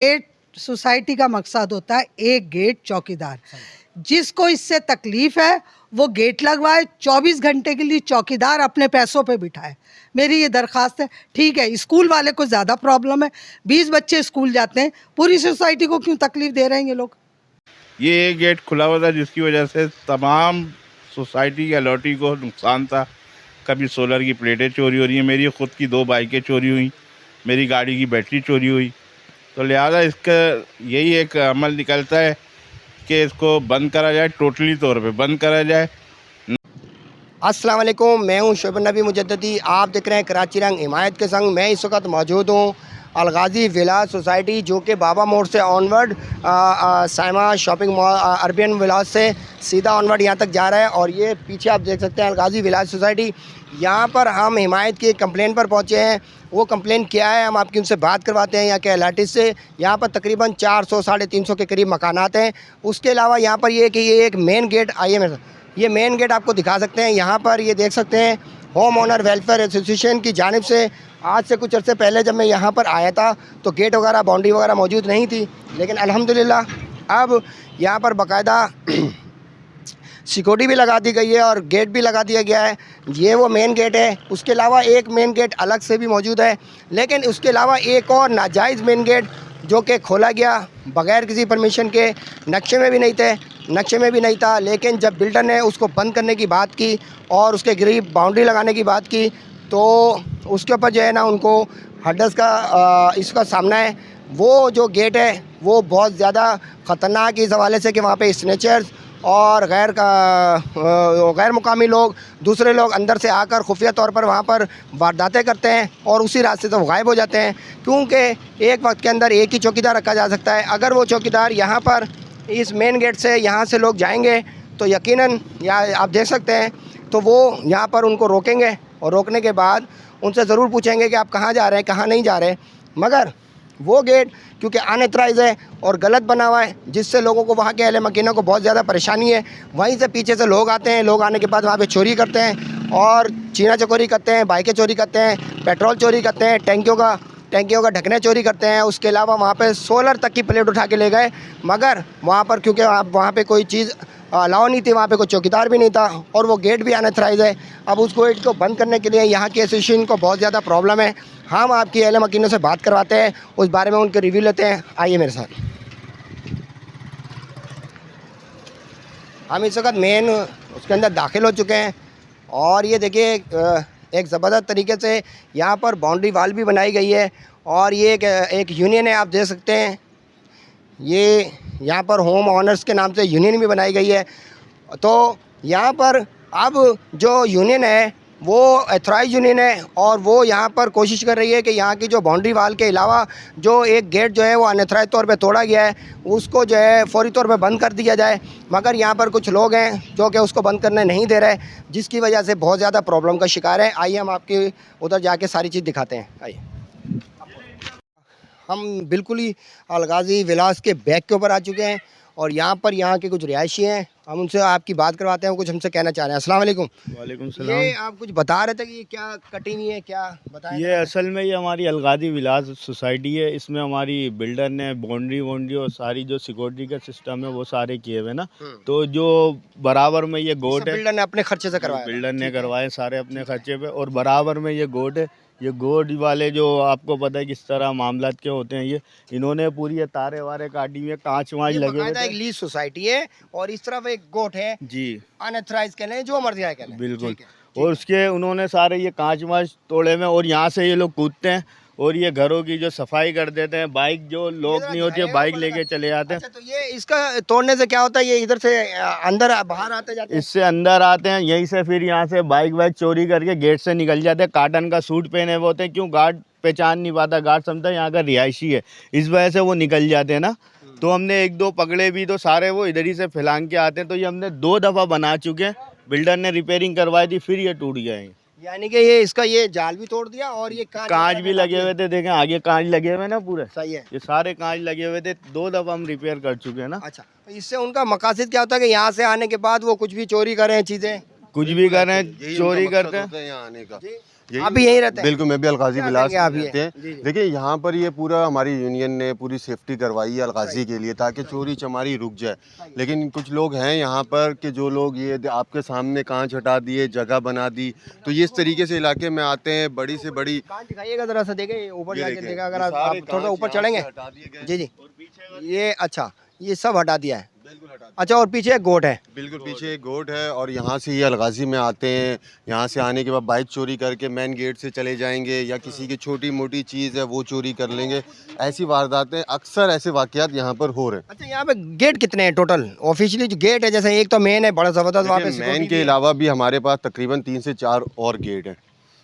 Gate society का मकसद होता है एक गेट चौकीदार। जिसको इससे तकलीफ है वो गेट लगवाए, 24 घंटे के लिए चौकीदार अपने पैसों पे बिठाए। मेरी ये दरख्वास्त है। ठीक है, स्कूल वाले को ज़्यादा प्रॉब्लम है, 20 बच्चे स्कूल जाते हैं, पूरी सोसाइटी को क्यों तकलीफ दे रहे हैं ये लोग। ये एक गेट खुला हुआ था जिसकी वजह से तमाम सोसाइटी की अलॉटी को नुकसान था। कभी सोलर की प्लेटें चोरी हो रही हैं, मेरी ख़ुद की 2 बाइकें चोरी हुई, मेरी गाड़ी की बैटरी चोरी हुई। तो लिहाजा इसका यही एक अमल निकलता है कि इसको बंद करा जाए, टोटली तौर पे बंद करा जाए। अस्सलाम वालेकुम, मैं हूं शोएब नबी मुजद्ददी। आप देख रहे हैं कराची रंग हिमायत के संग। मैं इस वक्त मौजूद हूं अलगाजी विलाज सोसाइटी, जो कि बाबा मोड़ से onward Saima shopping mall Arabian village से सीधा ऑनवर्ड यहां तक जा रहा है। और ये पीछे आप देख सकते हैं अलगाजी विलाज सोसाइटी। यहां पर हम हिमायत की कंप्लेन पर पहुंचे हैं। वो कंप्लेन क्या है हम आपकी उनसे बात करवाते हैं यहाँ के अलाटिस से। यहाँ पर तकरीबन 400 साढ़े 300 के करीब मकानात हैं। उसके अलावा यहाँ पर ये कि ये एक मेन गेट आइए मेरे साथ, ये मेन गेट आपको दिखा सकते हैं। यहाँ पर ये देख सकते हैं होम ओनर वेलफेयर एसोसिएशन की जानिब से आज से कुछ अर्से पहले जब मैं यहाँ पर आया था तो गेट वगैरह बाउंड्री वगैरह मौजूद नहीं थी, लेकिन अल्हम्दुलिल्लाह अब यहाँ पर बाकायदा सिक्योरिटी भी लगा दी गई है और गेट भी लगा दिया गया है। ये वो मेन गेट है। उसके अलावा एक मेन गेट अलग से भी मौजूद है, लेकिन उसके अलावा एक और नाजायज़ मेन गेट जो कि खोला गया बग़ैर किसी परमिशन के, नक्शे में भी नहीं था, लेकिन जब बिल्डर ने उसको बंद करने की बात की और उसके करीब बाउंड्री लगाने की बात की तो उसके ऊपर जो है ना उनको हड्डस का इसका सामना है। वो जो गेट है वो बहुत ज़्यादा ख़तरनाक इस हवाले से कि वहाँ पे स्नेचर्स और गैर मुकामी लोग, दूसरे लोग अंदर से आकर खुफिया तौर पर वहाँ पर वारदातें करते हैं और उसी रास्ते से वो गायब हो जाते हैं, क्योंकि एक वक्त के अंदर एक ही चौकीदार रखा जा सकता है। अगर वो चौकीदार यहाँ पर इस मेन गेट से यहाँ से लोग जाएंगे तो यकीनन यहाँ आप देख सकते हैं तो वो यहाँ पर उनको रोकेंगे और रोकने के बाद उनसे ज़रूर पूछेंगे कि आप कहाँ जा रहे हैं, कहाँ नहीं जा रहे। मगर वो गेट क्योंकि अनएथराइज़ है और गलत बना हुआ है, जिससे लोगों को, वहाँ के अहले मकीनों को बहुत ज़्यादा परेशानी है। वहीं से पीछे से लोग आते हैं, लोग आने के बाद वहाँ पे चोरी करते हैं और चीना चकोरी करते हैं, बाइकें चोरी करते हैं, पेट्रोल चोरी करते हैं, टैंकियों का ढकने चोरी करते हैं। उसके अलावा वहाँ पे सोलर तक की प्लेट उठा के ले गए, मगर वहाँ पर क्योंकि वहाँ पे कोई चीज़ अलाउ नहीं थी, वहाँ पे कोई चौकीदार भी नहीं था और वो गेट भी अनएथराइज़ है। अब उस गेट को बंद करने के लिए यहाँ की एसोसिएशन को बहुत ज़्यादा प्रॉब्लम है। हम आपकी अहले मकीनों से बात करवाते हैं, उस बारे में उनके रिव्यू लेते हैं। आइए मेरे साथ। हम इस वक्त मेन उसके अंदर दाखिल हो चुके हैं और ये देखिए एक ज़बरदस्त तरीके से यहाँ पर बाउंड्री वाल भी बनाई गई है और ये एक यूनियन है, आप देख सकते हैं। ये यहाँ पर होम ओनर्स के नाम से यूनियन भी बनाई गई है। तो यहाँ पर अब जो यूनियन है वो एथराइज यूनियन है और वो यहाँ पर कोशिश कर रही है कि यहाँ की जो बाउंड्री वाल के अलावा जो एक गेट जो है वो अनएथराइज तौर पे तोड़ा गया है उसको जो है फौरी तौर पे बंद कर दिया जाए। मगर यहाँ पर कुछ लोग हैं जो कि उसको बंद करने नहीं दे रहे, जिसकी वजह से बहुत ज़्यादा प्रॉब्लम का शिकार है। आइए हम आपकी उधर जाके सारी चीज़ दिखाते हैं। आइए, हम बिल्कुल ही अलगाजी विलास के बैक के ऊपर आ चुके हैं और यहाँ के कुछ रिहायशी हैं, हम उनसे आपकी बात करवाते हैं, कुछ हमसे कहना चाह रहे हैं। अस्सलाम वालेकुम। वालेकुम सलाम। ये आप कुछ बता रहे थे कि ये क्या कटी हुई है, क्या बताएं? ये असल में ये हमारी अलगाजी विलास सोसाइटी है। इसमें हमारी बिल्डर ने बाउंड्री और सारी जो सिक्योरिटी का सिस्टम है वो सारे किए हुए ना। तो जो बराबर में ये गोट है, बिल्डर ने अपने खर्चे से करवाया, बिल्डर ने करवाए सारे अपने खर्चे पे। और बराबर में ये गोट है, ये गोट वाले जो आपको पता है किस तरह मामलात के होते हैं, ये इन्होंने पूरी ये तारे वारे काटी हुई है, कांच वाँच लगे हुए थे। एक लीज सोसाइटी है और इस तरफ एक गोट है जी, अनएथराइज कह लें, जो मर्जी है कह लें, बिल्कुल। और उसके उन्होंने सारे ये कांच वाँच तोड़े में और यहाँ से ये लोग कूदते हैं और ये घरों की जो सफाई कर देते हैं। बाइक जो लोग नहीं होती है बाइक लेके चले जाते हैं। अच्छा, तो ये इसका तोड़ने से क्या होता है? ये इधर से अंदर बाहर आते जाते हैं, इससे अंदर आते हैं, यहीं से फिर यहाँ से बाइक वाइक चोरी करके गेट से निकल जाते हैं। काटन का सूट पहने हुए होते हैं, क्यों गार्ड पहचान नहीं पाता, गार्ड समझता है यहाँ का रिहायशी है, इस वजह से वो निकल जाते हैं ना। तो हमने 1-2 पकड़े भी, तो सारे वो इधर ही से फैलांग के आते हैं। तो ये हमने 2 दफ़ा बना चुके हैं, बिल्डर ने रिपेयरिंग करवाई थी, फिर ये टूट गए हैं। यानी कि ये इसका ये जाल भी तोड़ दिया और ये कांच भी लगे हुए थे, देखें आगे कांच लगे हुए ना पूरे। सही है, ये सारे कांच लगे हुए थे, 2 दफ़ा हम रिपेयर कर चुके हैं ना। अच्छा, तो इससे उनका मकासद क्या होता है कि यहाँ से आने के बाद वो कुछ भी चोरी करें चीज़ें? कुछ भी कर रहे हैं, यही चोरी उनका करते मकसद हैं। होता है यहाँ आने का। आप भी यहीं रहते हैं? बिल्कुल, मैं भी अलगाजी क्या विलास करेंगे आप में ये? रहते हैं। जी, जी। देखिए यहाँ पर ये पूरा हमारी यूनियन ने पूरी सेफ्टी करवाई है अलगाजी के लिए, ताकि चोरी चमारी रुक जाए। लेकिन कुछ लोग हैं यहाँ पर कि जो लोग ये आपके सामने कांच हटा दिए, जगह बना दी, तो ये इस तरीके से इलाके में आते हैं, बड़ी से बड़ी कांच दिखाइएगा जरा सा, देखें ऊपर ये जाके देखें, देखा, अगर ये आप सारे थोड़ा सा कांच ऊपर यहाँ चढ़ेंगे। से हटा दिए गए। जी जी, ये अच्छा, ये सब हटा दिया है। बिल्कुल हटा दिए। अच्छा, और पीछे एक गोट है। बिल्कुल पीछे एक गोट है, और यहाँ से ये अलगाजी में आते हैं। यहाँ से आने के बाद बाइक चोरी करके मेन गेट से चले जाएंगे, या किसी की छोटी मोटी चीज़ है वो चोरी कर लेंगे। ऐसी वारदातें अक्सर, ऐसे वाकयात यहाँ पर हो रहे हैं। अच्छा, यहाँ पे गेट कितने हैं टोटल? ऑफिशियली जो गेट है, जैसे एक तो मेन है बड़ा ज़बरदस्त, वहाँ पे देखिए, सिक्योरिटी मैन भी के है। अलावा भी हमारे पास तकरीबन 3 से 4 और गेट हैं।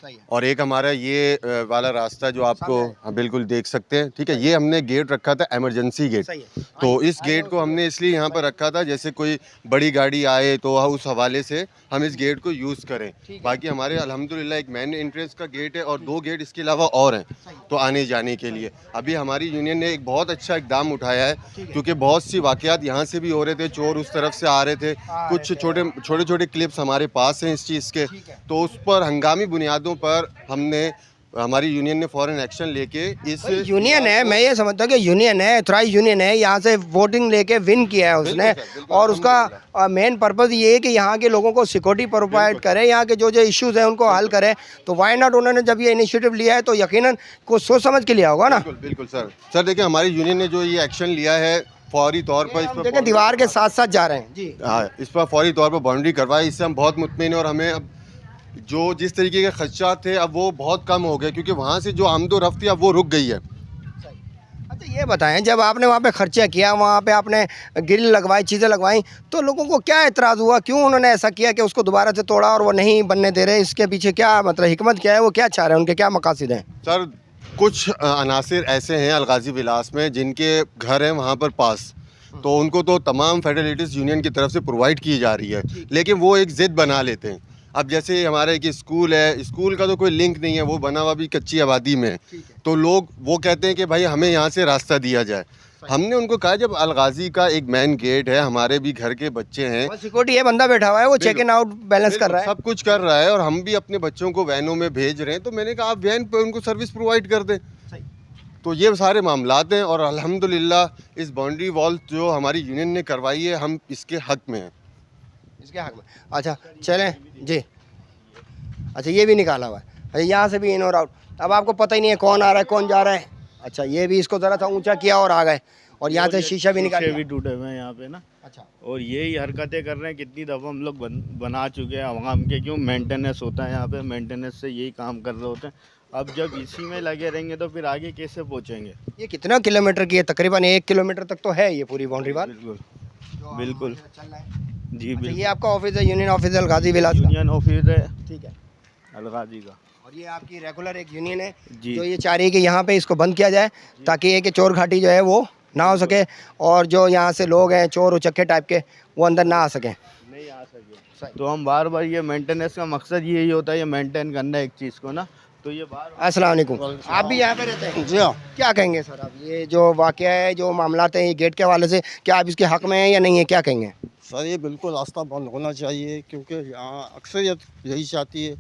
सही है। और एक हमारा ये वाला रास्ता जो आपको सामने है। हाँ, बिल्कुल देख सकते हैं, ठीक है। ये हमने गेट रखा था इमरजेंसी गेट। सही है। तो इस गेट को हमने इसलिए यहाँ पर रखा था, जैसे कोई बड़ी गाड़ी आए तो उस हवाले से हम इस गेट को यूज़ करें। बाकी हमारे अल्हम्दुलिल्लाह एक मेन एंट्रेंस का गेट है, और 2 गेट इसके अलावा और हैं, तो आने जाने के लिए। अभी हमारी यूनियन ने एक बहुत अच्छा इकदाम उठाया है, क्योंकि बहुत सी वाकयात यहाँ से भी हो रहे थे, चोर उस तरफ से आ रहे थे। कुछ छोटे छोटे क्लिप्स हमारे पास हैं इस चीज़ के, तो उस पर हंगामी बुनियादों पर हमारी यूनियन ने फौरन एक्शन लेके इस यूनियन है, मैं ये समझता हूँ कि यूनियन है, थ्राइस यूनियन है, यहाँ से वोटिंग लेके विन किया है उसने। बिल्कुल सर, बिल्कुल, और उसका मेन पर्पज़ ये है कि यहाँ के लोगों को सिक्योरिटी प्रोवाइड करे, यहाँ के जो जो इश्यूज़ हैं उनको हल करे। तो वाई नॉट, उन्होंने जब ये इनिशिएटिव लिया है तो यकीनन कुछ सोच समझ के लिया होगा ना। बिल्कुल बिल्कुल सर देखिए, हमारी यूनियन ने जो ये एक्शन लिया है फौरी तौर पर, इस हम पर देखें दीवार के साथ साथ जा रहे हैं जी। हाँ, इस पर फौरी तौर पर बाउंड्री करवाई। इससे हम बहुत मुतमिन हैं, और हमें अब जो जिस तरीके के खदशात थे अब वो बहुत कम हो गए, क्योंकि वहाँ से जो आमदो-रफ्त थी अब वो रुक गई है। अच्छा, ये बताएं, जब आपने वहाँ पे खर्चा किया, वहाँ पे आपने ग्रिल लगवाई, चीज़ें लगवाई, तो लोगों को क्या एतराज़ हुआ? क्यों उन्होंने ऐसा किया कि उसको दोबारा से तोड़ा और वो नहीं बनने दे रहे? इसके पीछे क्या मतलब हिकमत क्या है? वो क्या चाह रहे हैं? उनके क्या मकासद हैं? सर कुछ अनासिर ऐसे हैं अलगाजी विलास में जिनके घर हैं वहाँ पर पास, तो उनको तो तमाम फैसिलिटीज़ यूनियन की तरफ से प्रोवाइड की जा रही है, लेकिन वो एक ज़िद बना लेते हैं। अब जैसे हमारा एक स्कूल है, स्कूल का तो कोई लिंक नहीं है, वो बना हुआ भी कच्ची आबादी में है। तो लोग वो कहते हैं कि भाई हमें यहाँ से रास्ता दिया जाए। हमने उनको कहा जब अलगाजी का एक मेन गेट है, हमारे भी घर के बच्चे हैं, सिक्योरिटी है, बंदा बैठा हुआ है, वो चेक इन आउट बैलेंस कर रहा है। सब कुछ कर रहा है, और हम भी अपने बच्चों को वैनों में भेज रहे हैं, तो मैंने कहा आप वैन पे उनको सर्विस प्रोवाइड कर दें। तो ये सारे मामलात हैं, और अल्हम्दुलिल्लाह इस बाउंड्री वॉल जो हमारी यूनियन ने करवाई है, हम इसके हक में हैं। इसके हक में। अच्छा चलें जी। अच्छा, ये भी निकाला हुआ है। अच्छा, यहाँ से भी इन और आउट। अब आपको पता ही नहीं है कौन आ रहा है कौन जा रहा है। अच्छा, ये भी इसको ज़रा सा ऊंचा किया और आ गए, और यहाँ से शीशा भी निकाल शीशे लिया। भी टूटे हुए हैं यहाँ पे ना। अच्छा, और यही हरकतें कर रहे हैं, कितनी दफ़ा हम लोग बना चुके हैं। आवाम के क्यों मेंटेनेंस होता है यहाँ पे, मेंटेनेंस से यही काम कर रहे होते हैं। अब जब इसी में लगे रहेंगे तो फिर आगे कैसे पहुँचेंगे? ये कितना किलोमीटर की है? तकरीबन 1 किलोमीटर तक तो है ये पूरी बाउंड्री वाल। बिल्कुल बिल्कुल जी, अच्छा, बिल्कुल। ये आपका ऑफिस है, यूनियन ऑफिस है अलगाजी विलास का। यूनियन ऑफिस है ठीक है। अलगाजी का। और ये आपकी रेगुलर एक यूनियन है जी। जो ये चाह रही है कि यहाँ पे इसको बंद किया जाए, ताकि ये कि चोर घाटी जो है वो ना हो सके, और जो यहाँ से लोग हैं चोर उचक्के टाइप के, वो अंदर ना आ सकें। नहीं आ सके तो हम बार बार, ये मेंटेनेंस का मकसद यही होता है, ये मेंटेन करना एक चीज़ को ना, तो ये बार। अस्सलाम वालेकुम। आप भी यहाँ पे रहते हैं? जी हाँ, क्या कहेंगे सर आप, ये जो वाक़या है, जो मामलात हैं ये गेट के हवाले से, क्या आप इसके हक में हैं या नहीं है, क्या कहेंगे? सर ये बिल्कुल रास्ता बंद होना चाहिए, क्योंकि यहाँ अक्सरियत यही चाहती है।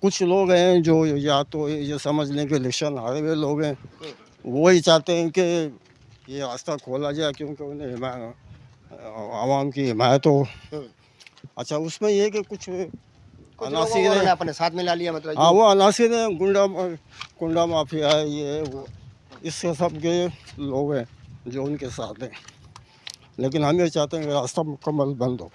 कुछ लोग हैं जो या तो ये समझ लें कि इलेक्शन हारे हुए लोग हैं, वो ही चाहते हैं कि ये रास्ता खोला जाए, क्योंकि उन्हें आवाम की हिमायत हो। अच्छा, उसमें ये है कि कुछ अनासिर उन्होंने हैं। अपने साथ मिला लिया, मतलब हाँ, वो अनासिर हैं, गुंडा माफिया है, ये वो, इससे सब के लोग हैं जो उनके साथ हैं। लेकिन हम ये चाहते हैं कि रास्ता मुकम्मल बंद हो।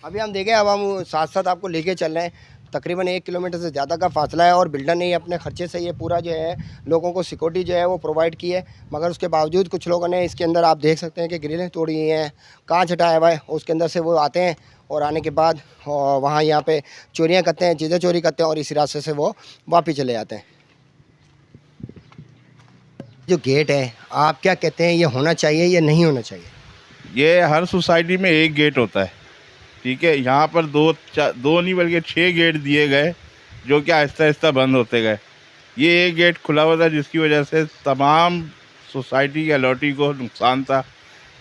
अभी हम देखें, अब हम साथ साथ आपको लेके चल रहे हैं। तकरीबन 1 किलोमीटर से ज़्यादा का फासला है, और बिल्डर ने ही अपने खर्चे से ये पूरा जो है लोगों को सिक्योरिटी जो है वो प्रोवाइड की है। मगर उसके बावजूद कुछ लोगों ने इसके अंदर, आप देख सकते हैं कि ग्रिलें तोड़ी हुई हैं, कांच हटाया हुआ है, उसके अंदर से वो आते हैं, और आने के बाद वहाँ यहाँ पे चोरियाँ करते हैं, चीज़ें चोरी करते हैं, और इसी रास्ते से वो वापस चले जाते हैं। जो गेट है, आप क्या कहते हैं, ये होना चाहिए या नहीं होना चाहिए? ये हर सोसाइटी में एक गेट होता है, ठीक है। यहाँ पर दो नहीं बल्कि 6 गेट दिए गए, जो कि आहिस्ता आहिस्ता बंद होते गए। ये एक गेट खुला हुआ था, जिसकी वजह से तमाम सोसाइटी की अलॉटी को नुकसान था।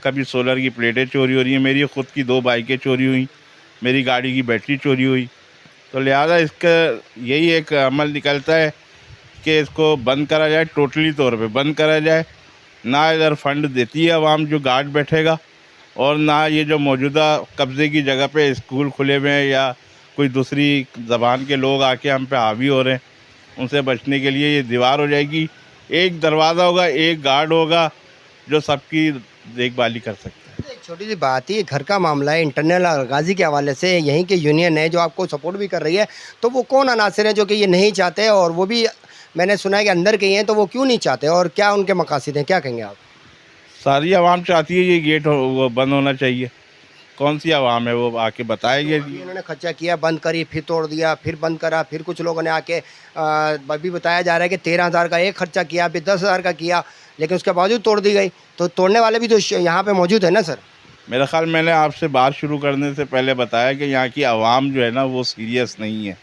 कभी सोलर की प्लेटें चोरी हो रही हैं, मेरी ख़ुद की 2 बाइकें चोरी हुई, मेरी गाड़ी की बैटरी चोरी हुई। तो लिहाजा इसका यही एक अमल निकलता है कि इसको बंद करा जाए, टोटली तौर पे बंद करा जाए। ना इधर फंड देती है आवाम जो गार्ड बैठेगा, और ना ये जो मौजूदा कब्ज़े की जगह पे स्कूल खुले हुए हैं या कोई दूसरी ज़बान के लोग आके हम पे हावी हो रहे हैं, उनसे बचने के लिए ये दीवार हो जाएगी। एक दरवाज़ा होगा, एक गार्ड होगा जो सबकी देखभाली कर सकता है। एक छोटी सी बात ही, घर का मामला है, इंटरनल गाजी के हवाले से यहीं के यूनियन है जो आपको सपोर्ट भी कर रही है, तो वो कौन अनासर है जो कि ये नहीं चाहते, और वो भी मैंने सुना है कि अंदर के ही हैं, तो वो क्यों नहीं चाहते और क्या उनके मकासद हैं, क्या कहेंगे आप? सारी आवाम चाहती है ये गेट वो बंद होना चाहिए। कौन सी आवाम है वो आके बताएगी। अभी इन्होंने खर्चा किया, बंद करी, फिर तोड़ दिया, फिर बंद करा, फिर कुछ लोगों ने आके अभी बताया जा रहा है कि 13,000 का एक खर्चा किया, फिर 10,000 का किया, लेकिन उसके बावजूद तोड़ दी गई। तो तोड़ने वाले भी तो यहाँ पे मौजूद है ना सर? मेरा ख्याल, मैंने आपसे बात शुरू करने से पहले बताया कि यहाँ की आवाम जो है ना वो सीरियस नहीं है।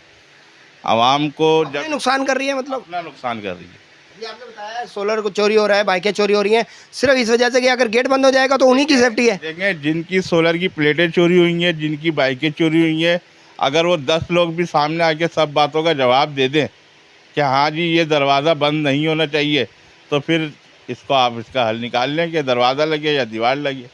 आवाम को जब नुकसान कर रही है, मतलब अपना नुकसान कर रही है। ये आपने बताया सोलर को चोरी हो रहा है, बाइकें चोरी हो रही हैं, सिर्फ इस वजह से कि अगर गेट बंद हो जाएगा तो उन्हीं की सेफ्टी है। देखें, जिनकी सोलर की प्लेटें चोरी हुई हैं, जिनकी बाइकें चोरी हुई हैं, अगर वो 10 लोग भी सामने आके सब बातों का जवाब दे दें कि हाँ जी ये दरवाज़ा बंद नहीं होना चाहिए, तो फिर इसको आप इसका हल निकाल लें कि दरवाज़ा लगे या दीवार लगे।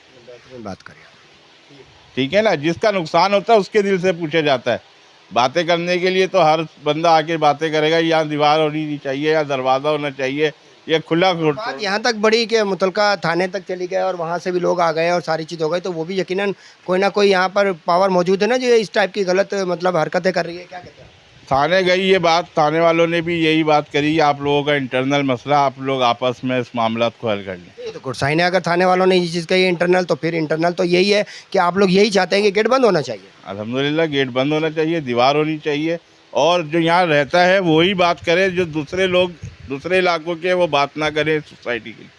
बात करिए, ठीक है ना, जिसका नुकसान होता है उसके दिल से पूछा जाता है। बातें करने के लिए तो हर बंदा आके बातें करेगा, यहाँ दीवार होनी नहीं चाहिए या दरवाज़ा होना चाहिए, ये खुला बात यहाँ तक बढ़ी कि मुतलका थाने तक चली गए और वहाँ से भी लोग आ गए और सारी चीज़ हो गई, तो वो भी यकीनन कोई ना कोई यहाँ पर पावर मौजूद है ना जो इस टाइप की गलत मतलब हरकतें कर रही है। क्या कहते हैं? थाने गई ये बात, थाने वालों ने भी यही बात करी, आप लोगों का इंटरनल मसला, आप लोग आपस में इस मामला को हल कर लें। ये तो गुरसाइन है, अगर थाने वालों ने ये चीज़ कही इंटरनल, तो फिर इंटरनल तो यही है कि आप लोग यही चाहते हैं कि गेट बंद होना चाहिए। अल्हम्दुलिल्लाह गेट बंद होना चाहिए, दीवार होनी चाहिए, और जो यहाँ रहता है वही बात करे, जो दूसरे लोग दूसरे इलाकों के वो बात ना करें सोसाइटी की।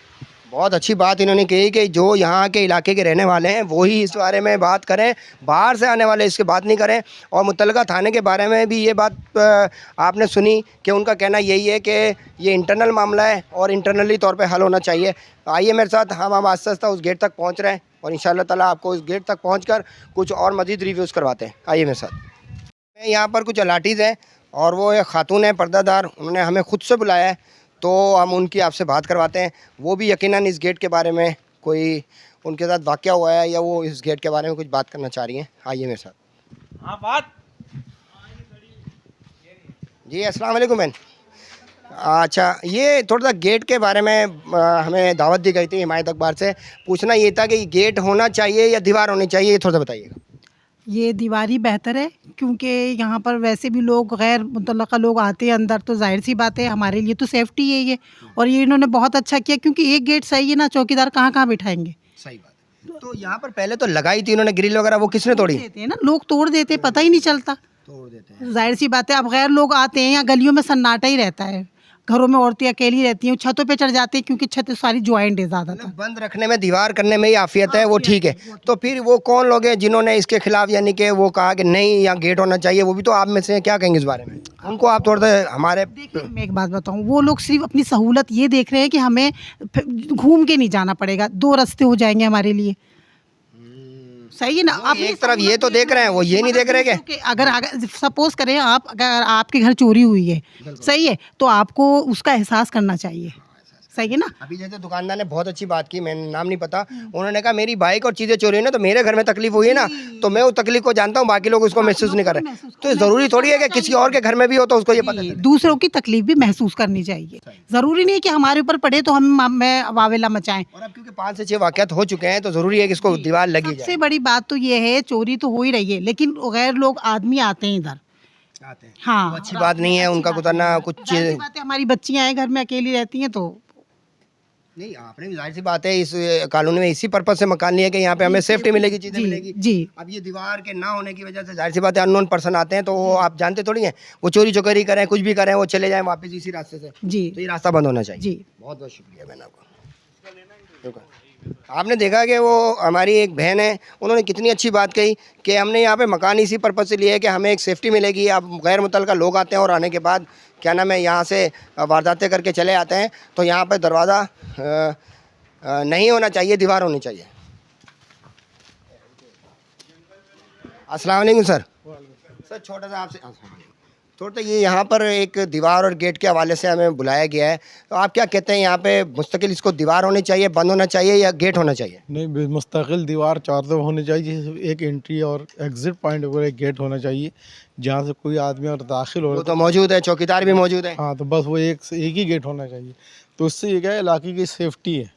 बहुत अच्छी बात इन्होंने कही कि जो यहाँ के इलाके के रहने वाले हैं वो ही इस बारे में बात करें, बाहर से आने वाले इसके बात नहीं करें। और मुतल्लिका थाने के बारे में भी ये बात आपने सुनी कि उनका कहना यही है कि ये इंटरनल मामला है और इंटरनली तौर पे हल होना चाहिए। आइए मेरे साथ, हम आस्ता आस्ता उस गेट तक पहुँच रहे हैं और इंशाअल्लाह ताला आपको उस गेट तक पहुँच कुछ और मज़ीद रिव्यूज़ करवाते हैं। आइए मेरे साथ। यहाँ पर कुछ अलाटीज़ हैं और वो एक खातून है पर्दादार, उन्होंने हमें ख़ुद से बुलाया है, तो हम उनकी आपसे बात करवाते हैं। वो भी यकीनन इस गेट के बारे में कोई उनके साथ वाक़या हुआ है या वो इस गेट के बारे में कुछ बात करना चाह रही हैं। आइए मेरे साथ। हाँ बात जी अस्सलाम वालेकुम बहन। अच्छा, ये थोड़ा सा गेट के बारे में हमें दावत दी गई थी हिमायत अखबार से, पूछना ये था कि गेट होना चाहिए या दीवार होनी चाहिए, ये थोड़ा सा बताइएगा। ये दीवारी बेहतर है, क्योंकि यहाँ पर वैसे भी लोग गैर मुतल्लका लोग आते हैं अंदर, तो जाहिर सी बात है हमारे लिए तो सेफ्टी है ये। और ये इन्होंने बहुत अच्छा किया, क्योंकि एक गेट सही है ना, चौकीदार कहाँ कहाँ बिठाएंगे। सही बात है। तो यहाँ पर पहले तो लगाई थी उन्होंने ग्रिल वगैरह, वो किसने तोड़ी? देते हैं ना लोग, तोड़ देते, पता ही नहीं चलता। तोड़ देते हैं। जाहिर सी बात है, अब गैर लोग आते हैं, या गलियों में सन्नाटा ही रहता है, घरों में औरतें अकेली रहती हैं, छतों पे चढ़ जाते हैं, क्योंकि छत सारी ज्वाइंट है ज़्यादातर। बंद रखने में, दीवार करने में ही आफियत है, वो ठीक है। तो फिर वो कौन लोग हैं जिन्होंने इसके खिलाफ, यानी कि वो कहा कि नहीं यहाँ गेट होना चाहिए, वो भी तो आप में से हैं, क्या कहेंगे इस बारे में? उनको आप थोड़ा सा हमारे देखिए, मैं एक बात बताऊं, वो लोग सिर्फ अपनी सहूलत ये देख रहे हैं कि हमें घूम के नहीं जाना पड़ेगा, 2 रास्ते हो जाएंगे हमारे लिए। सही है ना? आप एक तरफ ये तो देख रहे हैं, वो ये नहीं देख रहे कि अगर सपोज करें आप, अगर आपके घर चोरी हुई है, सही है, तो आपको उसका एहसास करना चाहिए। सही है ना? अभी जैसे दुकानदार ने बहुत अच्छी बात की, मैंने नाम नहीं पता, उन्होंने कहा मेरी बाइक और चीज़ें चोरी हुई ना, तो मेरे घर में तकलीफ हुई है ना, तो मैं उस तकलीफ को जानता हूँ, बाकी लोग उसको महसूस नहीं कर रहे। तो ज़रूरी थोड़ी है कि किसी और के घर में भी हो तो उसको ये पता चले। दूसरों की तकलीफ भी महसूस करनी चाहिए, ज़रूरी नहीं है कि हमारे ऊपर पड़े तो हम वावेला मचाएं। और अब क्योंकि 5 से 6 वाक़यात हो चुके हैं, तो ज़रूरी है कि इसको दीवार लगी जाए। सबसे बड़ी बात तो ये है, चोरी तो हो ही रही है, लेकिन गैर लोग आदमी आते हैं इधर। आते हैं। हाँ, वो अच्छी बात नहीं है उनका गुजरना, कुछ चीज़ बात है, हमारी बच्चियां हैं घर में अकेली रहती हैं, तो नहीं, आपने भी जाहिर सी बात है इस कॉलोनी में इसी पर्पज से मकान लिया कि यहाँ पे हमें सेफ्टी मिलेगी, चीज़ें जी, मिलेगी। जी। अब ये दीवार के ना होने की वजह से जाहिर सी बात है अननोन पर्सन आते हैं, तो वो आप जानते थोड़ी हैं, वो चोरी चोरी करें, कुछ भी करें, वो चले जाएं वापस इसी रास्ते से। जी, तो ये रास्ता बंद होना चाहिए। जी। बहुत बहुत शुक्रिया बहन आपका। आपने देखा कि वो हमारी एक बहन है, उन्होंने कितनी अच्छी बात कही कि हमने यहाँ पे मकान इसी पर्पज़ से लिया है कि हमें एक सेफ्टी मिलेगी। अब गैर मुतल्लिका लोग आते हैं और आने के बाद क्या नाम है, यहाँ से वारदातें करके चले आते हैं, तो यहाँ पर दरवाज़ा नहीं होना चाहिए, दीवार होनी चाहिए। अस्सलाम वालेकुम सर। सर छोटा सा आपसे थोड़ा ये यहाँ पर एक दीवार और गेट के हवाले से हमें बुलाया गया है, तो आप क्या कहते हैं यहाँ पे मुस्तकिल इसको दीवार होनी चाहिए, बंद होना चाहिए या गेट होना चाहिए? नहीं, मुस्तकिल दीवार चार तरफ होनी चाहिए, एक एंट्री और एग्जिट पॉइंट पर एक गेट होना चाहिए जहाँ से कोई आदमी अगर दाखिल हो वो तो मौजूद है, चौकीदार भी मौजूद है। हाँ, तो बस वो एक ही गेट होना चाहिए। तो उससे ये क्या है, इलाके की सेफ्टी है,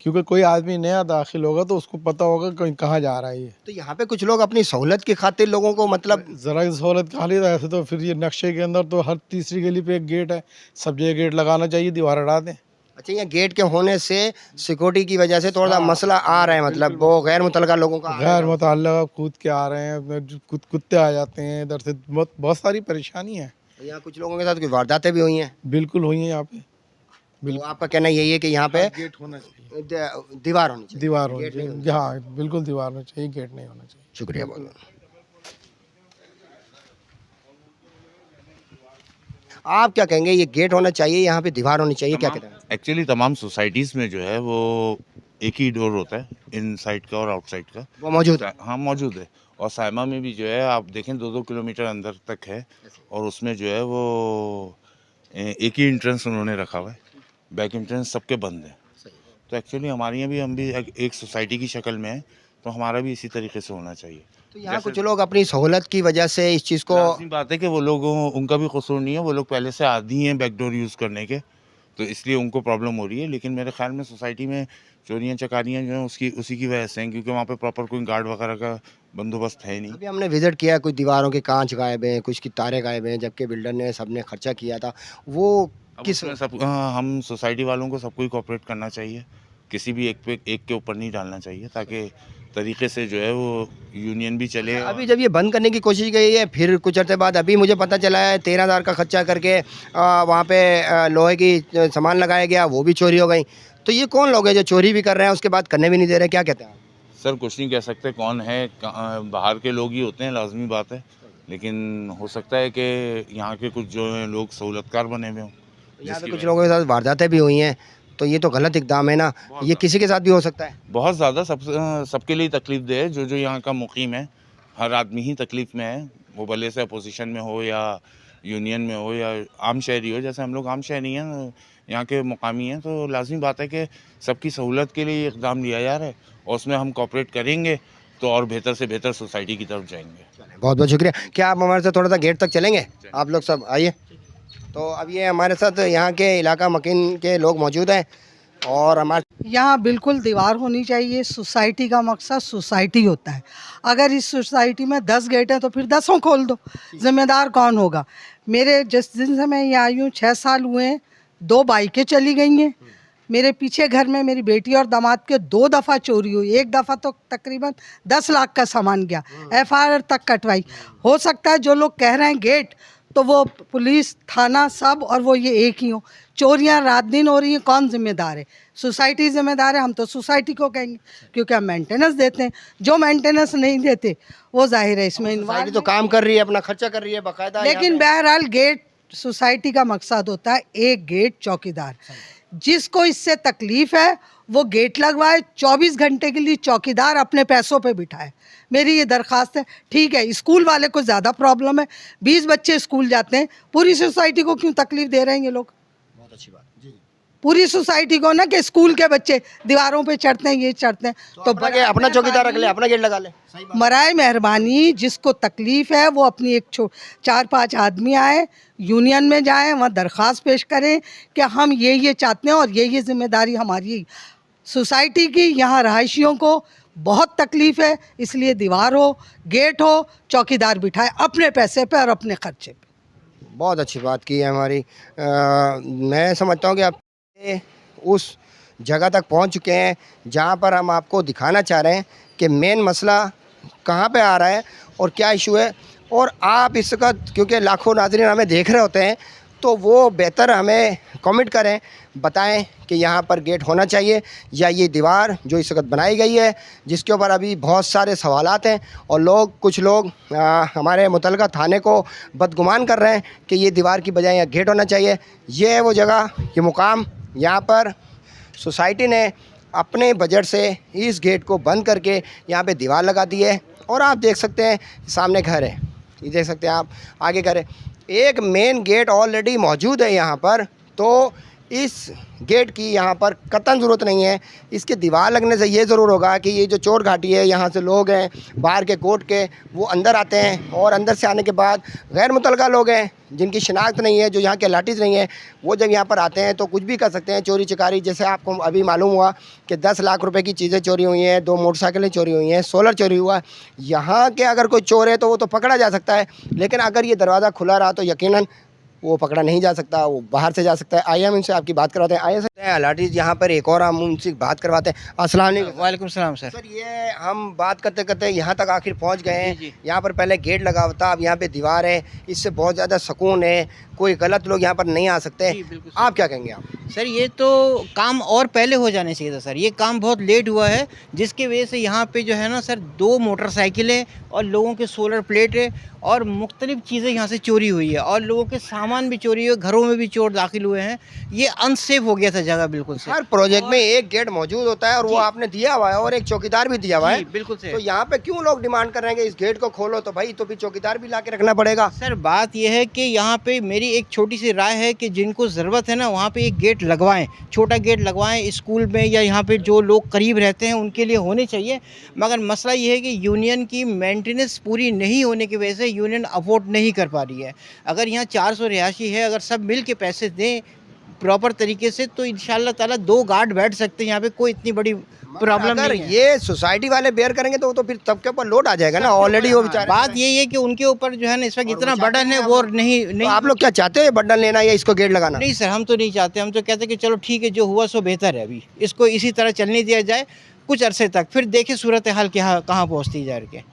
क्योंकि कोई आदमी नया दाखिल होगा तो उसको पता होगा कहीं कहाँ जा रहा है ये। तो यहाँ पे कुछ लोग अपनी सहूलत की खातिर लोगों को मतलब ज़रा की सहूलत खाली तो ऐसे तो फिर ये नक्शे के अंदर तो हर तीसरी गली पे एक गेट है, सब जगह गेट लगाना चाहिए, दीवार हटा दें। अच्छा, ये गेट के होने से सिक्योरिटी की वजह से थोड़ा मसला आ रहा है, मतलब वो गैर मुतल्लका लोगों का गैर मुतल्लका कूद के आ रहे हैं, कुत्ते आ जाते हैं इधर से, बहुत सारी परेशानी है। यहाँ कुछ लोगों के साथ कोई वारदातें भी हुई हैं। बिल्कुल हुई है यहाँ पे। तो आपका कहना यही है कि यहाँ पे गेट होना चाहिए, दीवार होनी चाहिए। दीवार होनी चाहिए, हाँ बिल्कुल दीवार होनी चाहिए, गेट नहीं होना चाहिए। शुक्रिया बहुत बहुत। आप क्या कहेंगे, ये गेट होना चाहिए, यहाँ पे दीवार होनी चाहिए, क्या कहते हैं? एक्चुअली तमाम सोसाइटीज़ में जो है वो एक ही डोर होता है, इन साइड का और आउटसाइड का। वो मौजूद है। हाँ मौजूद है। और साइमा में भी जो है आप देखें 2-2 किलोमीटर अंदर तक है, और उसमें जो है वो एक ही एंट्रेंस उन्होंने रखा हुआ है, बैक एंट्रेंस सबके बंद है। तो एक्चुअली हमारे यहाँ भी हम भी एक सोसाइटी की शक्ल में है, तो हमारा भी इसी तरीके से होना चाहिए। तो यहाँ कुछ लोग अपनी सहूलत की वजह से इस चीज़ को, लाज़मी बात है कि वो लोग, उनका भी कसूर नहीं है, वो लोग पहले से आदी हैं बैकडोर यूज़ करने के, तो इसलिए उनको प्रॉब्लम हो रही है। लेकिन मेरे ख्याल में सोसाइटी में चोरियाँ चकारियाँ जो हैं उसी की वजह से हैं, क्योंकि वहाँ पे प्रॉपर कोई गार्ड वगैरह का बंदोबस्त है नहीं। अभी हमने विजिट किया, कुछ दीवारों के कांच गायब हैं, कुछ की तारें गायब हैं, जबकि बिल्डर ने सबने खर्चा किया था। वो अब किस उसमें सब हम सोसाइटी वालों को सबको ही कोऑपरेट करना चाहिए, किसी भी एक के ऊपर नहीं डालना चाहिए, ताकि तरीके से जो है वो यूनियन भी चले। अभी जब ये बंद करने की कोशिश गई है, फिर कुछ अर्से बाद अभी मुझे पता चला है 13,000 का खर्चा करके वहाँ पे लोहे की सामान लगाया गया, वो भी चोरी हो गई। तो ये कौन लोग हैं जो चोरी भी कर रहे हैं, उसके बाद करने भी नहीं दे रहे, क्या कहते हैं आप? सर कुछ नहीं कह सकते कौन है, बाहर के लोग ही होते हैं, लाजमी बात है। लेकिन हो सकता है कि यहाँ के कुछ जो हैं लोग सहूलतकार बने हुए हों। यहाँ पे कुछ लोगों के साथ वारदातें भी हुई हैं, तो ये तो गलत इकदाम है ना, ये किसी के साथ भी हो सकता है। बहुत ज़्यादा सबके लिए तकलीफ दे है, जो यहाँ का मुकीम है, हर आदमी ही तकलीफ़ में है, वो भले से अपोजिशन में हो या यूनियन में हो या आम शहरी हो। जैसे हम लोग आम शहरी हैं, यहाँ के मुकामी हैं, तो लाजमी बात है कि सबकी सहूलत के लिए इक़दाम लिया जा रहा है, और उसमें हम कोऑपरेट करेंगे तो और बेहतर से बेहतर सोसाइटी की तरफ जाएंगे। बहुत बहुत शुक्रिया। क्या आप हमारे साथ थोड़ा सा गेट तक चलेंगे? आप लोग सब आइए। तो अब ये हमारे साथ यहाँ के इलाका मकीन के लोग मौजूद हैं, और हमारे यहाँ बिल्कुल दीवार होनी चाहिए। सोसाइटी का मकसद सोसाइटी होता है। अगर इस सोसाइटी में 10 गेट हैं तो फिर 10 खोल दो, जिम्मेदार कौन होगा? मेरे जिस दिन से मैं यहाँ आई हूँ 6 साल हुए हैं, 2 बाइकें चली गई हैं। मेरे पीछे घर में मेरी बेटी और दामाद के 2 दफ़ा चोरी हुई। एक दफ़ा तो तकरीबन 10 लाख का सामान गया, FIR तक कटवाई। हो सकता है जो लोग कह रहे हैं गेट, तो वो पुलिस थाना सब और वो ये एक ही हो। चोरियां रात दिन हो रही हैं, कौन जिम्मेदार है? सोसाइटी जिम्मेदार है। हम तो सोसाइटी को कहेंगे, क्योंकि हम मेंटेनेंस देते हैं। जो मेंटेनेंस नहीं देते वो जाहिर है इसमें सोसाइटी तो काम कर रही है, अपना खर्चा कर रही है बाकायदा। लेकिन बहरहाल गेट सोसाइटी का मकसद होता है एक गेट चौकीदार। जिसको इससे तकलीफ है वो गेट लगवाए, 24 घंटे के लिए चौकीदार अपने पैसों पे बिठाए। मेरी ये दरख्वास्त है। ठीक है, स्कूल वाले को ज़्यादा प्रॉब्लम है, 20 बच्चे स्कूल जाते हैं, पूरी सोसाइटी को क्यों तकलीफ दे रहे हैं ये लोग? बहुत अच्छी बात जी। पूरी सोसाइटी को ना, कि स्कूल के बच्चे दीवारों पे चढ़ते हैं, ये चढ़ते हैं, तो अपना चौकीदार रख ले, अपना गेट लगा ले। मराए मेहरबानी जिसको तकलीफ है वो अपनी एक 4-5 आदमी आए, यूनियन में जाएं, वहाँ दरख्वास्त पेश करें कि हम ये चाहते हैं और ये जिम्मेदारी हमारी सोसाइटी की। यहाँ रहायशियों को बहुत तकलीफ है, इसलिए दीवार हो, गेट हो, चौकीदार बिठाए अपने पैसे पे और अपने खर्चे पे। बहुत अच्छी बात की है हमारी। मैं समझता हूँ कि आप उस जगह तक पहुँच चुके हैं जहाँ पर हम आपको दिखाना चाह रहे हैं कि मेन मसला कहाँ पे आ रहा है और क्या इशू है। और आप इस वक्त, क्योंकि लाखों नाज़रीन हमें देख रहे होते हैं, तो वो बेहतर हमें कमेंट करें, बताएं कि यहाँ पर गेट होना चाहिए या ये दीवार जो इस वक्त बनाई गई है, जिसके ऊपर अभी बहुत सारे सवालात हैं, और कुछ लोग हमारे मुतल्लिका थाने को बदगुमान कर रहे हैं कि ये दीवार की बजाय यहाँ गेट होना चाहिए। ये है वो जगह, ये मुकाम, यहाँ पर सोसाइटी ने अपने बजट से इस गेट को बंद करके यहाँ पे दीवार लगा दी है, और आप देख सकते हैं सामने घर है, ये देख सकते हैं आप, आगे घर है, एक मेन गेट ऑलरेडी मौजूद है यहाँ पर। तो इस गेट की यहाँ पर कतई ज़रूरत नहीं है। इसके दीवार लगने से ये ज़रूर होगा कि ये जो चोर घाटी है, यहाँ से लोग हैं बाहर के कोर्ट के, वो अंदर आते हैं और अंदर से आने के बाद गैर मुतलका लोग हैं जिनकी शिनाख्त नहीं है, जो यहाँ के लाठीज़ नहीं है, वो जब यहाँ पर आते हैं तो कुछ भी कर सकते हैं, चोरी चकारी। जैसे आपको अभी मालूम हुआ कि 10 लाख रुपए की चीज़ें चोरी हुई हैं, 2 मोटरसाइकिलें चोरी हुई हैं, सोलर चोरी हुआ। यहाँ के अगर कोई चोर है तो वो तो पकड़ा जा सकता है, लेकिन अगर ये दरवाज़ा खुला रहा तो यकीनन वो पकड़ा नहीं जा सकता, वो बाहर से जा सकता है। आइए हम इनसे आपकी बात करवाते हैं। आइए सर, लाठीज यहाँ पर एक और हम उनसे बात करवाते हैं। अस्सलाम वालेकुम। वालेकुम सलाम सर। सर ये हम बात करते करते यहाँ तक आखिर पहुँच गए हैं। यहाँ पर पहले गेट लगा हुआ था, अब यहाँ पे दीवार है, इससे बहुत ज़्यादा सुकून है, कोई गलत लोग यहाँ पर नहीं आ सकते। आप क्या कहेंगे आप? सर ये तो काम और पहले हो जाने चाहिए था सर, ये काम बहुत लेट हुआ है, जिसकी वजह से यहाँ पे जो है ना सर 2 मोटरसाइकिलें और लोगों के सोलर प्लेट है और मुख्तलिफ चीज़ें यहाँ से चोरी हुई है और लोगों के सामान भी चोरी हुए, घरों में भी चोर दाखिल हुए हैं। ये अनसेफ हो गया था जगह बिल्कुल से। हर प्रोजेक्ट में एक गेट मौजूद होता है और वो आपने दिया हुआ है और एक चौकीदार भी दिया हुआ है। बिल्कुल से। तो यहाँ पे क्यों लोग डिमांड कर रहे हैं कि इस गेट को खोलो? तो भाई तो भी चौकीदार भी ला के रखना पड़ेगा। सर बात यह है कि यहाँ पे मेरी एक छोटी सी राय है कि जिनको ज़रूरत है ना वहाँ पे एक गेट लगवाएं, छोटा गेट लगवाएं स्कूल में या यहाँ पे जो लोग करीब रहते हैं उनके लिए होने चाहिए। मगर मसला ये है कि यूनियन की मेंटेनेंस पूरी नहीं होने की वजह से यूनियन अफोर्ड नहीं कर पा रही है। अगर यहाँ 400 रिहायशी है, अगर सब मिल के पैसे दें प्रॉपर तरीके से तो इंशाल्लाह ताला 2 गार्ड बैठ सकते हैं यहाँ पे, कोई इतनी बड़ी प्रॉब्लम अगर नहीं है। ये सोसाइटी वाले बेयर करेंगे तो वो तो फिर सबके ऊपर लोड आ जाएगा ना, ऑलरेडी वो बेचारे। बात यही है कि उनके ऊपर जो है ना इस वक्त इतना बर्डन है वो नहीं। आप लोग क्या चाहते हैं, बर्डन लेना या इसको गेट लगाना? नहीं सर, हम तो नहीं चाहते, हम तो कहते हैं कि चलो ठीक है, जो हुआ सो बेहतर है, अभी इसको इसी तरह चलने दिया जाए कुछ अरसे तक, फिर देखें सूरत हाल कहाँ पहुँचती जा रही है।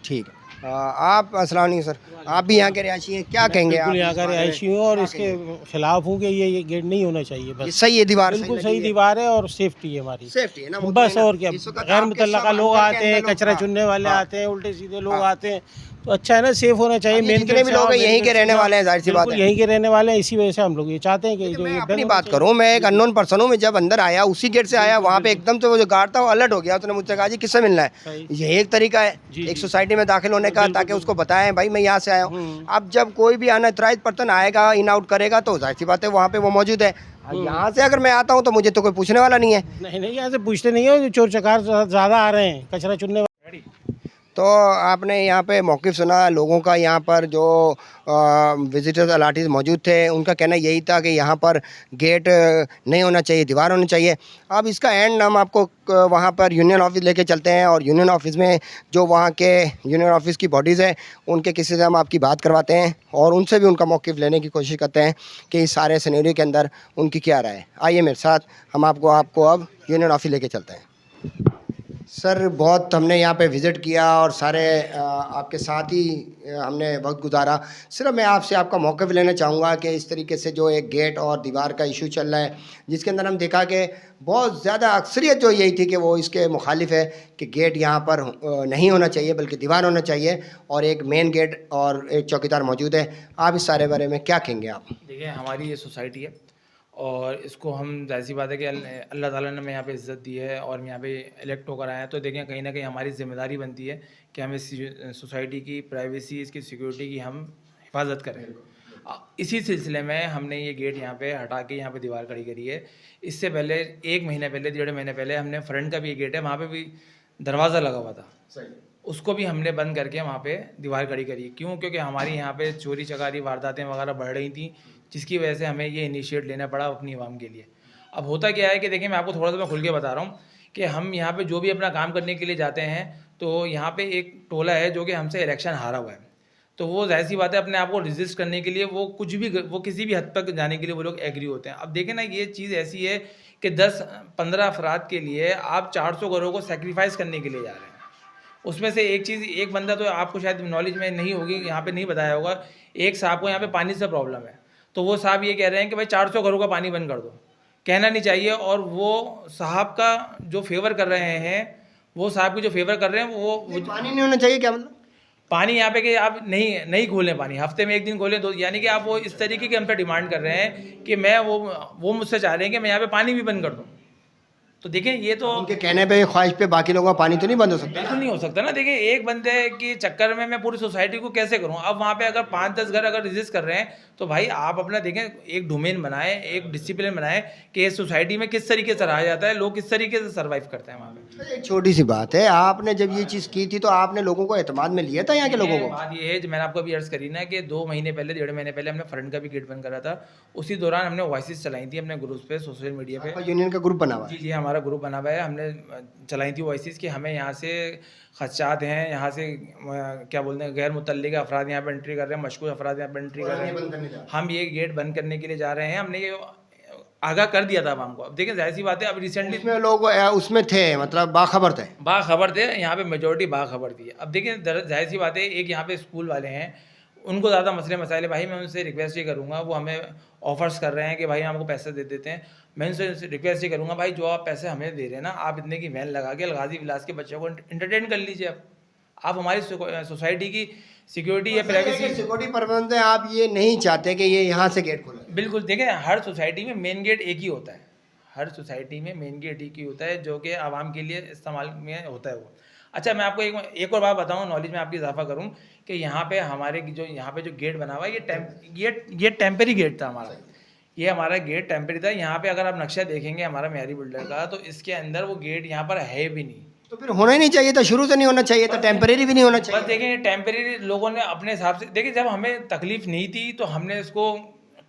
ठीक है। आप अस्सलाम वालेकुम सर, आप भी यहाँ के रिहायशी हैं, क्या कहेंगे आप? यहाँ का रिहायशी हूँ और इसके खिलाफ हूँ कि ये गेट नहीं होना चाहिए। ये बस सही है, दीवार बिल्कुल सही दीवार है और सेफ्टी है हमारी, सेफ्टी है ना, बस। और क्या, गैर मुतल्लका लोग आते हैं, कचरा चुनने वाले आते हैं, उल्टे सीधे लोग आते हैं, तो अच्छा है ना, सेफ होना चाहिए। मेन जितने भी लोग हैं यहीं के रहने वाले हैं, जाहिर सी बात है यहीं के रहने वाले हैं, इसी वजह से हम लोग ये चाहते हैं कि जो ये अपनी बात करूं, मैं एक अननोन पर्सन हूं, मैं जब अंदर आया उसी गेट से आया, वहाँ पे एकदम से वो जो गार्ड था वो अलर्ट हो गया, उसने मुझसे कहा जी किससे मिलना है। ये एक तरीका है एक सोसाइटी में दाखिल होने का, ताकि उसको बताएं भाई मैं यहाँ से आया हूँ। अब जब कोई भी अनऑथराइज्ड पर्सन आएगा, इन आउट करेगा, तो जाहिर सी बात है वहाँ पे वो मौजूद है। यहाँ से अगर मैं आता हूँ तो मुझे तो कोई पूछने वाला नहीं है। नहीं, यहाँ से पूछते नहीं हो, चोर चकार ज़्यादा आ रहे हैं, कचरा चुनने वाले। तो आपने यहाँ पे मौक़िफ़ सुना लोगों का, यहाँ पर जो विजिटर्स अलाटीज़ मौजूद थे उनका कहना यही था कि यहाँ पर गेट नहीं होना चाहिए, दीवार होनी चाहिए। अब इसका एंड हम आपको वहाँ पर यूनियन ऑफिस लेके चलते हैं और यूनियन ऑफिस में जो वहाँ के यूनियन ऑफिस की बॉडीज़ हैं उनके किसी से हम आपकी बात करवाते हैं और उनसे भी उनका मौक़िफ़ लेने की कोशिश करते हैं कि इस सारे सिनेरियो के अंदर उनकी क्या राय है। आइए मेरे साथ, हम आपको अब यूनियन ऑफिस लेके चलते हैं। सर बहुत हमने यहाँ पे विज़िट किया और सारे आपके साथ ही हमने वक्त गुजारा। सिर्फ मैं आपसे आपका मौक़िफ़ लेना चाहूँगा कि इस तरीके से जो एक गेट और दीवार का इशू चल रहा है, जिसके अंदर हम देखा कि बहुत ज़्यादा अक्सरियत जो यही थी कि वो इसके मुखालिफ है कि गेट यहाँ पर नहीं होना चाहिए बल्कि दीवार होना चाहिए और एक मेन गेट और एक चौकीदार मौजूद है। आप इस सारे बारे में क्या कहेंगे आप? देखिए हमारी ये सोसाइटी है और इसको हम जाहिर सी बात है कि अल्लाह ताला ने हमें यहाँ पे इज़्ज़त दी है और हम यहाँ पे इलेक्ट होकर आए हैं, तो देखें कहीं ना कहीं हमारी ज़िम्मेदारी बनती है कि हम इस सोसाइटी की प्राइवेसी, इसकी सिक्योरिटी की हम हिफाजत करें। इसी सिलसिले में हमने ये गेट यहाँ पे हटा के यहाँ पे दीवार खड़ी करी है। इससे पहले 1 महीने पहले, 1.5 महीने पहले हमने फ्रंट का भी गेट है, वहाँ पर भी दरवाज़ा लगा हुआ था, उसको भी हमने बंद करके वहाँ पे दीवार खड़ी करी। क्यों? क्योंकि हमारी यहाँ पे चोरी चकारी वारदातें वगैरह बढ़ रही थी, जिसकी वजह से हमें ये इनिशिएट लेना पड़ा अपनी आवाम के लिए। अब होता क्या है कि देखिए मैं आपको थोड़ा सा मैं खुल के बता रहा हूँ कि हम यहाँ पे जो भी अपना काम करने के लिए जाते हैं तो यहाँ पे एक टोला है जो कि हमसे इलेक्शन हारा हुआ है, तो वो जाहिर सी बात है अपने आप को रजिस्ट करने के लिए वो किसी भी हद तक जाने के लिए वो लोग एग्री होते हैं। अब देखें ना, ये चीज़ ऐसी है कि 10-15 अफराद के लिए आप 400 घरों को सेक्रीफाइस करने के लिए जा रहे हैं। उसमें से एक बंदा, तो आपको शायद नॉलेज में नहीं होगी, यहाँ पे नहीं बताया होगा, एक साहब को यहाँ पे पानी से प्रॉब्लम है, तो वो साहब ये कह रहे हैं कि भाई 400 घरों का पानी बंद कर दो। कहना नहीं चाहिए, और वो साहब का जो फेवर कर रहे हैं, वो साहब की जो फेवर कर रहे हैं वो पानी नहीं होना चाहिए क्या मतलब? पानी यहाँ पे कि आप नहीं खोलें पानी, हफ्ते में 1 दिन खोलें, तो यानी कि आप वो इस तरीके की हमसे डिमांड कर रहे हैं कि मैं वो मुझसे चाह रहे हैं कि मैं यहाँ पे पानी भी बंद कर दूँ। तो देखिए ये तो उनके कहने पे, ख्वाहिश पे बाकी लोगों का पानी तो नहीं बंद हो सकता। बिल्कुल नहीं हो सकता ना। देखिए एक बंदे के चक्कर में मैं पूरी सोसाइटी को कैसे करूं। अब वहाँ पे अगर 5-10 घर अगर रजिस्ट कर रहे हैं तो भाई आप अपना देखें, एक डोमेन बनाएं, एक डिसिप्लिन बनाएं कि इस सोसाइटी में किस तरीके से रहा जाता है, लोग किस तरीके से सर्वाइव करते हैं वहाँ पे। एक छोटी सी बात है, आपने जब ये चीज़ की थी तो आपने लोगों को एतमाद में लिया था यहाँ के लोगों को? बात ये है जो मैंने आपको अभी अर्ज करी ना कि 2 महीने पहले, 1.5 महीने पहले हमने फ्रंट का भी गेट बंद करा था। उसी दौरान हमने वॉइसेस चलाई थी अपने ग्रुप पे, सोशल मीडिया पे। यूनियन का ग्रुप बना हुआ है? जी, हमारा ग्रुप बना हुआ है। हमने चलाई थी वॉइसेस कि हमें यहाँ से खदशात हैं, यहाँ से क्या बोलते हैं, गैर मुतल्लिक अफराद यहाँ पर एंट्री कर रहे हैं, मशकूक अफराद यहाँ पर एंट्री कर रहे हैं। हम ये गेट बंद करने के लिए जा रहे हैं। हमने ये आगाह कर दिया था आवाम को। अब देखिए जाहिर सी बात है, अब रिसेंटली इसमें लोग उसमें थे, मतलब बाखबर थे? बाखबर थे, यहाँ पे मेजोरिटी बाखबर थी। अब देखिए जाहिर सी बात है, एक यहाँ पे स्कूल वाले हैं, उनको ज़्यादा मसले मसाइल है। भाई मैं उनसे रिक्वेस्ट ये करूँगा, वो हमें ऑफर्स कर रहे हैं कि भाई हमको पैसे दे देते हैं। मैं उनसे रिक्वेस्ट ये करूँगा, भाई जो आप पैसे हमें दे रहे हैं ना, आप इतने की वैन लगा के अलगाजी विलास के बच्चों को एंटरटेन कर लीजिए। आप हमारी सोसाइटी की सिक्योरिटी या प्राइवेसी, सिक्योरिटी प्रबंध है, आप ये नहीं चाहते कि ये यहाँ से गेट खोले? बिल्कुल। देखें हर सोसाइटी में मेन गेट एक ही होता है, हर सोसाइटी में मेन गेट एक ही होता है जो कि आवाम के लिए इस्तेमाल में होता है वो। अच्छा मैं आपको एक और बात बताऊं, नॉलेज में आपकी इजाफा करूं कि यहाँ पे हमारे जो यहाँ पे जो गेट बना हुआ है ये टेम्परेरी गेट था हमारा। ये हमारा गेट टेम्परेरी था। यहाँ पे अगर आप नक्शा देखेंगे हमारा मेहरी बिल्डर का, तो इसके अंदर वो गेट यहाँ पर है भी नहीं। तो फिर होना ही नहीं चाहिए था, शुरू से नहीं होना चाहिए था, टेम्परेरी भी नहीं होना चाहिए। बस देखें टेम्परेरी लोगों ने अपने हिसाब से, देखिए जब हमें तकलीफ नहीं थी तो हमने इसको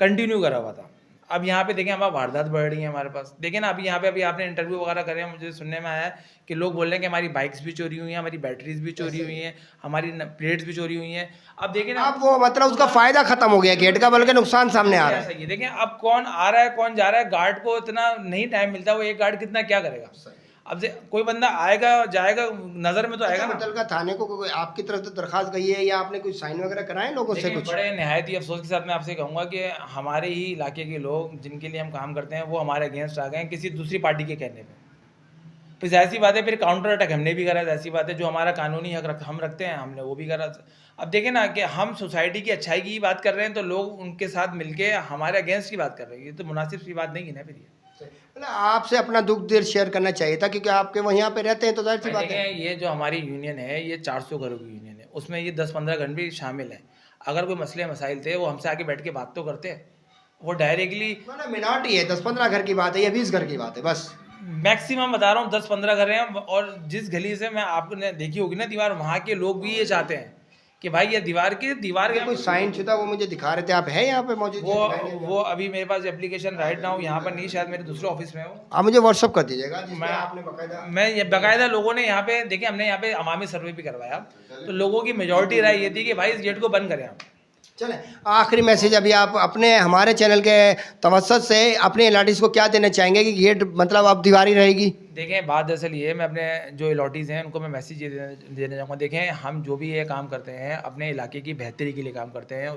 कंटिन्यू करा हुआ था। अब यहाँ पे देखें हमारी वारदात बढ़ रही है हमारे पास। देखें ना अभी यहाँ पे, अभी आपने इंटरव्यू वगैरह करे हैं, मुझे सुनने में आया है कि लोग बोल रहे हैं कि हमारी बाइक्स भी चोरी हुई हैं, हमारी बैटरीज भी चोरी हुई हैं, हमारी प्लेट्स भी चोरी हुई हैं। अब देखें ना, अब वो मतलब उसका फायदा खत्म हो गया गेट का, बल्कि नुकसान सामने आ रहा है। सही है। देखें अब कौन आ रहा है कौन जा रहा है, गार्ड को इतना नहीं टाइम मिलता, वो एक गार्ड कितना क्या करेगा। अब कोई बंदा आएगा जाएगा, नजर में तो आएगा ना। मुतलका थाने को कोई आपकी तरफ से दरखास्त गई है या आपने कुछ साइन वगैरह कराए लोगों से? कुछ बड़े नहायत ही अफसोस के साथ मैं आपसे कहूँगा कि हमारे ही इलाके के लोग जिनके लिए हम काम करते हैं वो हमारे अगेंस्ट आ गए हैं किसी दूसरी पार्टी के कहने पे। फिर जाहिर सी बात है, फिर काउंटर अटैक हमने भी करा। जाहिर सी बात है, जो हमारा कानूनी हक हम रखते हैं हमने वो भी करा। अब देखें ना कि हम सोसाइटी की अच्छाई की बात कर रहे हैं तो लोग उनके साथ मिलके हमारे अगेंस्ट की बात कर रहे हैं। ये तो मुनासिब सी बात नहीं है ना। फिर आपसे अपना दुख दर्द शेयर करना चाहिए था, क्योंकि आपके वहाँ यहाँ पे रहते हैं तो जाहिर सी बात है। ये जो हमारी यूनियन है ये 400 घरों की यूनियन है, उसमें ये 10-15 घर भी शामिल है। अगर कोई मसले मसाइल थे वो हमसे आके बैठ के बात तो करते हैं। वो डायरेक्टली मिनॉरिटी है, 10-15 घर की बात है या 20 घर की बात है, बस मैक्सिमम बता रहा हूँ 10-15 घर हैं। और जिस गली से मैं आपने देखी होगी ना दीवार, वहाँ के लोग भी ये चाहते हैं कि भाई ये दीवार के कोई साइन शुदा वो मुझे दिखा रहे थे, आप है यहाँ पे मौजूद? वो अभी मेरे पास एप्लीकेशन राइट नाउ यहाँ पर नहीं, शायद मेरे दूसरे ऑफिस में हो। आप मुझे व्हाट्सअप कर दीजिएगा। मैं ये बाकायदा लोगों ने यहाँ पे देखिए, हमने यहाँ पे अवामी सर्वे भी करवाया तो लोगों की मेजॉरिटी राय ये थी कि भाई इस गेट को बंद करें आप। चलें, आखिरी मैसेज अभी आप अपने हमारे चैनल के तवज्जुह से अपने इलाटीज़ को क्या देना चाहेंगे कि गेट मतलब अब दीवारी रहेगी? देखें बात दरअसल ये है, मैं अपने जो इलाटीज़ हैं उनको मैं मैसेज ये देना चाहूँगा। देखें हम जो भी ये काम करते हैं अपने इलाके की बेहतरी के लिए काम करते हैं,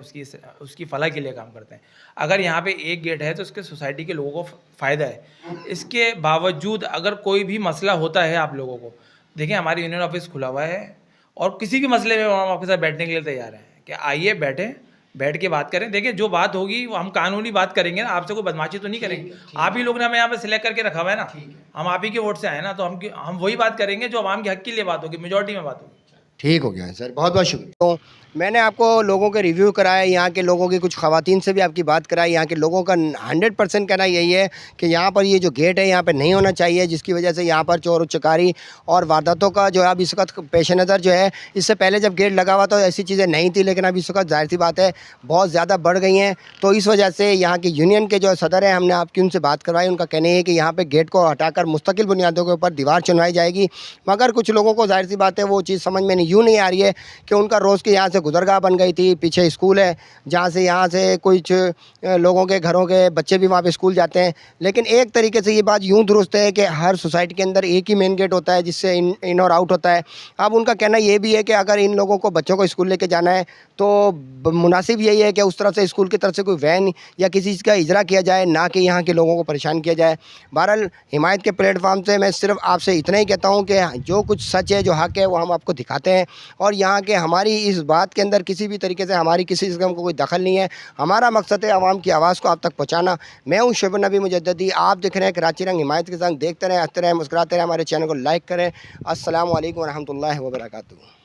उसकी फलाह के लिए काम करते हैं। अगर यहाँ पे एक गेट है तो उसके सोसाइटी के लोगों को फ़ायदा है। इसके बावजूद अगर कोई भी मसला होता है आप लोगों को, देखें हमारी यूनियन ऑफिस खुला हुआ है और किसी भी मसले में हम आपके साथ बैठने के लिए तैयार हैं कि आइए बैठ के बात करें। देखिए जो बात होगी वो हम कानूनी बात करेंगे ना, आपसे कोई बदमाशी तो नहीं करेंगे। आप ही लोग ने हमें यहाँ पे सिलेक्ट करके रखा हुआ है ना, हम आप ही के वोट से आए ना, तो हम वही बात करेंगे जो आवाम के हक के लिए बात होगी, मेजॉरिटी में बात होगी। ठीक हो गया सर, बहुत बहुत शुक्रिया। तो मैंने आपको लोगों के रिव्यू कराया, यहाँ के लोगों की कुछ ख़वातीन से भी आपकी बात कराई। यहाँ के लोगों का 100% कहना यही है कि यहाँ पर ये जो गेट है यहाँ पर नहीं होना चाहिए, जिसकी वजह से यहाँ पर चोर चकारी और वारदातों का जो है अब इस वक्त पेश नज़र जो है, इससे पहले जब गेट लगा हुआ तो ऐसी चीज़ें नहीं थी, लेकिन अब इस वक्त जाहिर सी बात है बहुत ज़्यादा बढ़ गई हैं। तो इस वजह से यहाँ की यूनियन के जो सदर हैं, हमने आपकी उनसे बात करवाई, उनका कहना है कि यहाँ पर गेट को हटाकर मुस्तकिल बुनियादों के ऊपर दीवार चुनवाई जाएगी। मगर कुछ लोगों को जाहिर सी बात है वो चीज़ समझ में यूँ नहीं आ रही है कि उनका रोज़ के यहाँ से गुजरगाह बन गई थी, पीछे स्कूल है जहाँ से यहाँ से कुछ लोगों के घरों के बच्चे भी वहाँ पे स्कूल जाते हैं। लेकिन एक तरीके से ये बात यूँ दुरुस्त है कि हर सोसाइटी के अंदर एक ही मेन गेट होता है जिससे इन और आउट होता है। अब उनका कहना ये भी है कि अगर इन लोगों को बच्चों को स्कूल लेके जाना है तो मुनासिब यही है कि उस तरफ से स्कूल की तरफ से कोई वैन या किसी चीज़ का इजरा किया जाए, ना कि यहाँ के लोगों को परेशान किया जाए। बहरहाल हिमायत के प्लेटफॉर्म से मैं सिर्फ आपसे इतना ही कहता हूँ कि जो कुछ सच है, जो हक़ है, वो हम आपको दिखाते हैं। हैं और यहाँ के हमारी इस बात के अंदर किसी भी तरीके से हमारी किसी किस्म का कोई दखल नहीं है। हमारा मकसद है आवाम की आवाज़ को आप तक पहुँचाना। मैं हूँ शोबन नबी मुजद्दी, आप देख रहे हैं कराची रंग हिमायत के संग। देखते रहें, हंसते रहें, मुस्कुराते रहें, हमारे चैनल को लाइक करें। अस्सलामु अलैकुम व रहमतुल्लाहि व बरकातुहू।